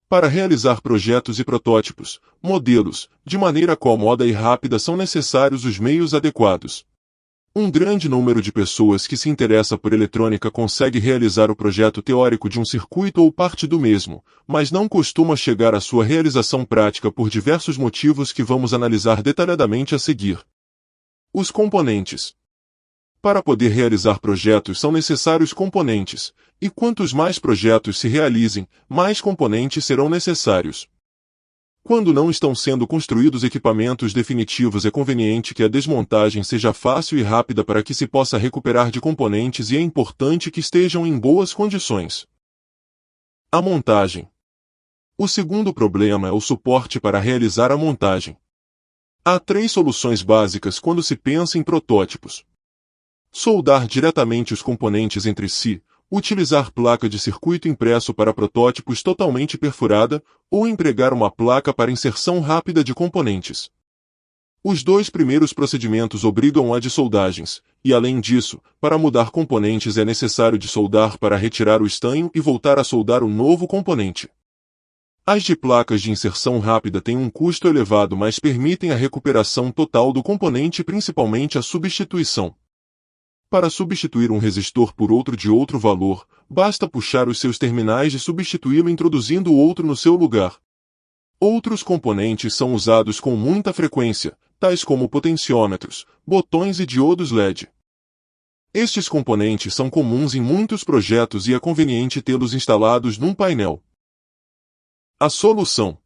Para realizar projetos e protótipos, modelos, de maneira cómoda e rápida são necessários os meios adequados. Um grande número de pessoas que se interessa por eletrônica consegue realizar o projeto teórico de um circuito ou parte do mesmo, mas não costuma chegar à sua realização prática por diversos motivos que vamos analisar detalhadamente a seguir. Os componentes. Para poder realizar projetos são necessários componentes, e quantos mais projetos se realizem, mais componentes serão necessários. Quando não estão sendo construídos equipamentos definitivos, é conveniente que a desmontagem seja fácil e rápida para que se possa recuperar de componentes, e é importante que estejam em boas condições. A montagem. O segundo problema é o suporte para realizar a montagem. Há 3 soluções básicas quando se pensa em protótipos: soldar diretamente os componentes entre si, utilizar placa de circuito impresso para protótipos totalmente perfurada, ou empregar uma placa para inserção rápida de componentes. Os 2 primeiros procedimentos obrigam a dessoldagens, e além disso, para mudar componentes é necessário dessoldar para retirar o estanho e voltar a soldar o novo componente. As de placas de inserção rápida têm um custo elevado, mas permitem a recuperação total do componente e principalmente a substituição. Para substituir um resistor por outro de outro valor, basta puxar os seus terminais e substituí-lo introduzindo outro no seu lugar. Outros componentes são usados com muita frequência, tais como potenciômetros, botões e diodos LED. Estes componentes são comuns em muitos projetos e é conveniente tê-los instalados num painel. A solução.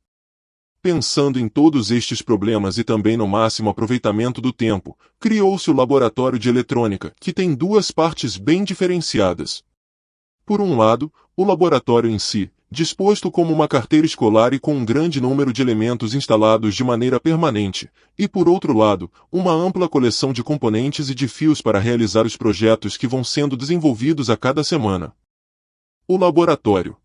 Pensando em todos estes problemas e também no máximo aproveitamento do tempo, criou-se o Laboratório de Eletrônica, que tem 2 partes bem diferenciadas. Por um lado, o laboratório em si, disposto como uma carteira escolar e com um grande número de elementos instalados de maneira permanente, e por outro lado, uma ampla coleção de componentes e de fios para realizar os projetos que vão sendo desenvolvidos a cada semana. O laboratório.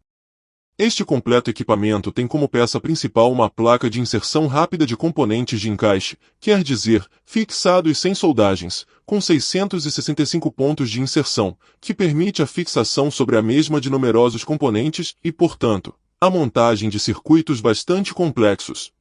Este completo equipamento tem como peça principal uma placa de inserção rápida de componentes de encaixe, quer dizer, fixado e sem soldagens, com 665 pontos de inserção, que permite a fixação sobre a mesma de numerosos componentes e, portanto, a montagem de circuitos bastante complexos.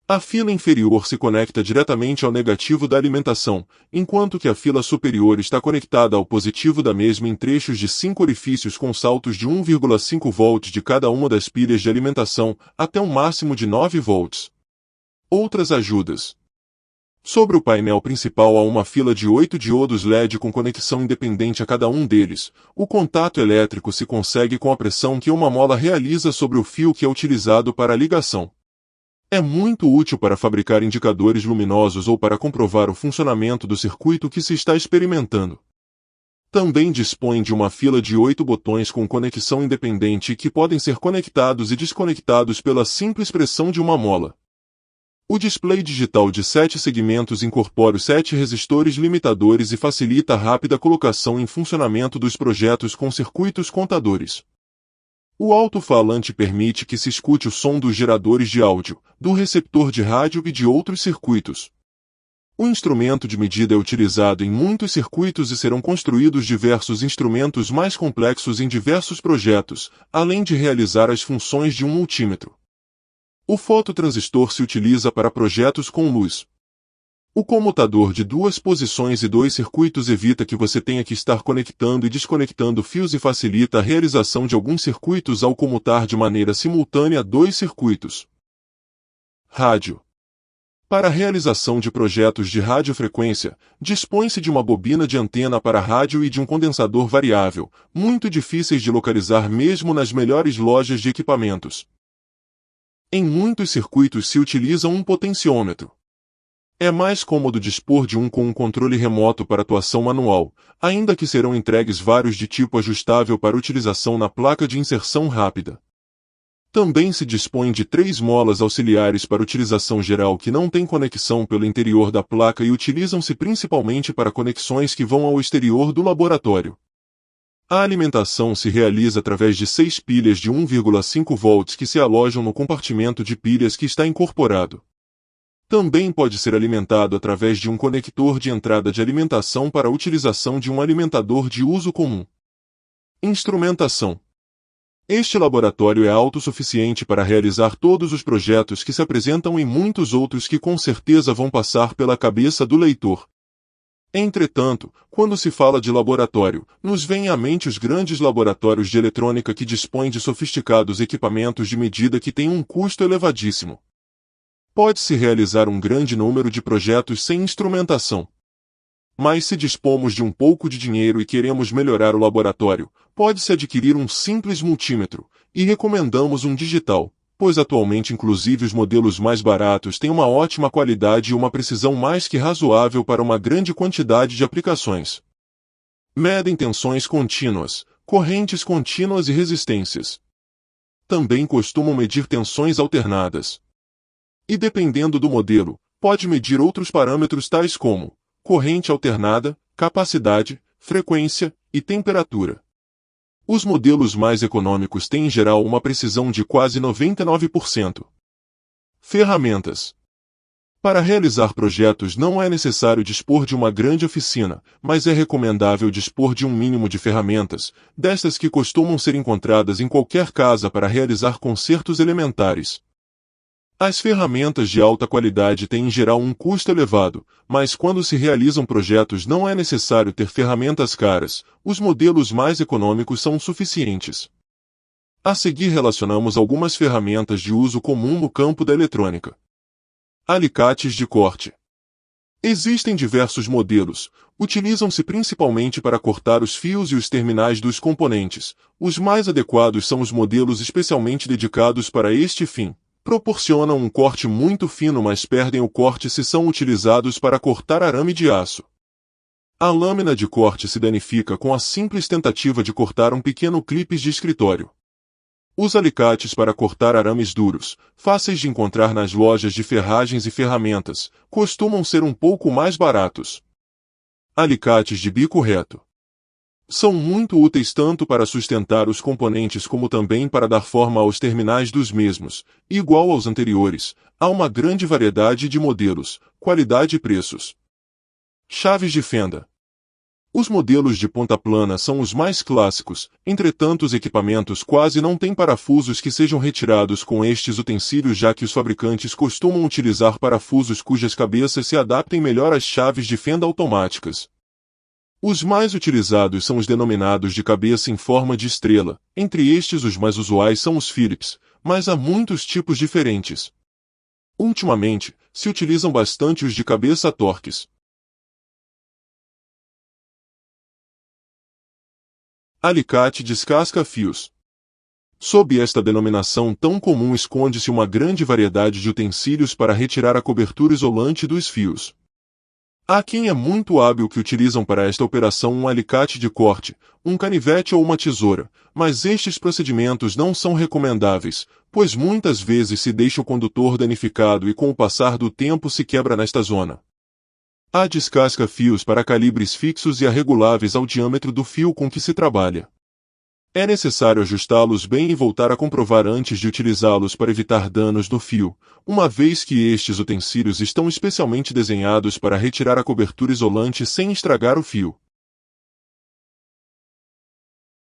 A fila inferior se conecta diretamente ao negativo da alimentação, enquanto que a fila superior está conectada ao positivo da mesma em trechos de 5 orifícios com saltos de 1,5 volts de cada uma das pilhas de alimentação, até um máximo de 9 volts. Outras ajudas. Sobre o painel principal há uma fila de 8 diodos LED com conexão independente a cada um deles. O contato elétrico se consegue com a pressão que uma mola realiza sobre o fio que é utilizado para a ligação. É muito útil para fabricar indicadores luminosos ou para comprovar o funcionamento do circuito que se está experimentando. Também dispõe de uma fila de 8 botões com conexão independente que podem ser conectados e desconectados pela simples pressão de uma mola. O display digital de 7 segmentos incorpora os 7 resistores limitadores e facilita a rápida colocação em funcionamento dos projetos com circuitos contadores. O alto-falante permite que se escute o som dos geradores de áudio, do receptor de rádio e de outros circuitos. O instrumento de medida é utilizado em muitos circuitos e serão construídos diversos instrumentos mais complexos em diversos projetos, além de realizar as funções de um multímetro. O fototransistor se utiliza para projetos com luz. O comutador de 2 posições e 2 circuitos evita que você tenha que estar conectando e desconectando fios e facilita a realização de alguns circuitos ao comutar de maneira simultânea 2 circuitos. Rádio. Para a realização de projetos de radiofrequência, dispõe-se de uma bobina de antena para rádio e de um condensador variável, muito difíceis de localizar mesmo nas melhores lojas de equipamentos. Em muitos circuitos se utiliza um potenciômetro. É mais cômodo dispor de um com um controle remoto para atuação manual, ainda que serão entregues vários de tipo ajustável para utilização na placa de inserção rápida. Também se dispõe de 3 molas auxiliares para utilização geral que não têm conexão pelo interior da placa e utilizam-se principalmente para conexões que vão ao exterior do laboratório. A alimentação se realiza através de 6 pilhas de 1,5 volts que se alojam no compartimento de pilhas que está incorporado. Também pode ser alimentado através de um conector de entrada de alimentação para a utilização de um alimentador de uso comum. Instrumentação. Este laboratório é autossuficiente para realizar todos os projetos que se apresentam e muitos outros que com certeza vão passar pela cabeça do leitor. Entretanto, quando se fala de laboratório, nos vêm à mente os grandes laboratórios de eletrônica que dispõem de sofisticados equipamentos de medida que têm um custo elevadíssimo. Pode-se realizar um grande número de projetos sem instrumentação. Mas se dispomos de um pouco de dinheiro e queremos melhorar o laboratório, pode-se adquirir um simples multímetro, e recomendamos um digital, pois atualmente inclusive os modelos mais baratos têm uma ótima qualidade e uma precisão mais que razoável para uma grande quantidade de aplicações. Medem tensões contínuas, correntes contínuas e resistências. Também costumam medir tensões alternadas. E dependendo do modelo, pode medir outros parâmetros tais como corrente alternada, capacidade, frequência e temperatura. Os modelos mais econômicos têm em geral uma precisão de quase 99%. Ferramentas. Para realizar projetos não é necessário dispor de uma grande oficina, mas é recomendável dispor de um mínimo de ferramentas, destas que costumam ser encontradas em qualquer casa para realizar consertos elementares. As ferramentas de alta qualidade têm em geral um custo elevado, mas quando se realizam projetos não é necessário ter ferramentas caras, os modelos mais econômicos são suficientes. A seguir relacionamos algumas ferramentas de uso comum no campo da eletrônica. Alicates de corte. Existem diversos modelos, utilizam-se principalmente para cortar os fios e os terminais dos componentes. Os mais adequados são os modelos especialmente dedicados para este fim. Proporcionam um corte muito fino, mas perdem o corte se são utilizados para cortar arame de aço. A lâmina de corte se danifica com a simples tentativa de cortar um pequeno clipe de escritório. Os alicates para cortar arames duros, fáceis de encontrar nas lojas de ferragens e ferramentas, costumam ser um pouco mais baratos. Alicates de bico reto. São muito úteis tanto para sustentar os componentes como também para dar forma aos terminais dos mesmos. Igual aos anteriores, há uma grande variedade de modelos, qualidade e preços. Chaves de fenda. Os modelos de ponta plana são os mais clássicos, entretanto os equipamentos quase não têm parafusos que sejam retirados com estes utensílios, já que os fabricantes costumam utilizar parafusos cujas cabeças se adaptem melhor às chaves de fenda automáticas. Os mais utilizados são os denominados de cabeça em forma de estrela, entre estes os mais usuais são os Phillips, mas há muitos tipos diferentes. Ultimamente, se utilizam bastante os de cabeça Torx. Alicate descasca-fios. Sob esta denominação tão comum esconde-se uma grande variedade de utensílios para retirar a cobertura isolante dos fios. Há quem é muito hábil que utilizam para esta operação um alicate de corte, um canivete ou uma tesoura, mas estes procedimentos não são recomendáveis, pois muitas vezes se deixa o condutor danificado e com o passar do tempo se quebra nesta zona. Há descasca-fios para calibres fixos e reguláveis ao diâmetro do fio com que se trabalha. É necessário ajustá-los bem e voltar a comprovar antes de utilizá-los para evitar danos no fio, uma vez que estes utensílios estão especialmente desenhados para retirar a cobertura isolante sem estragar o fio.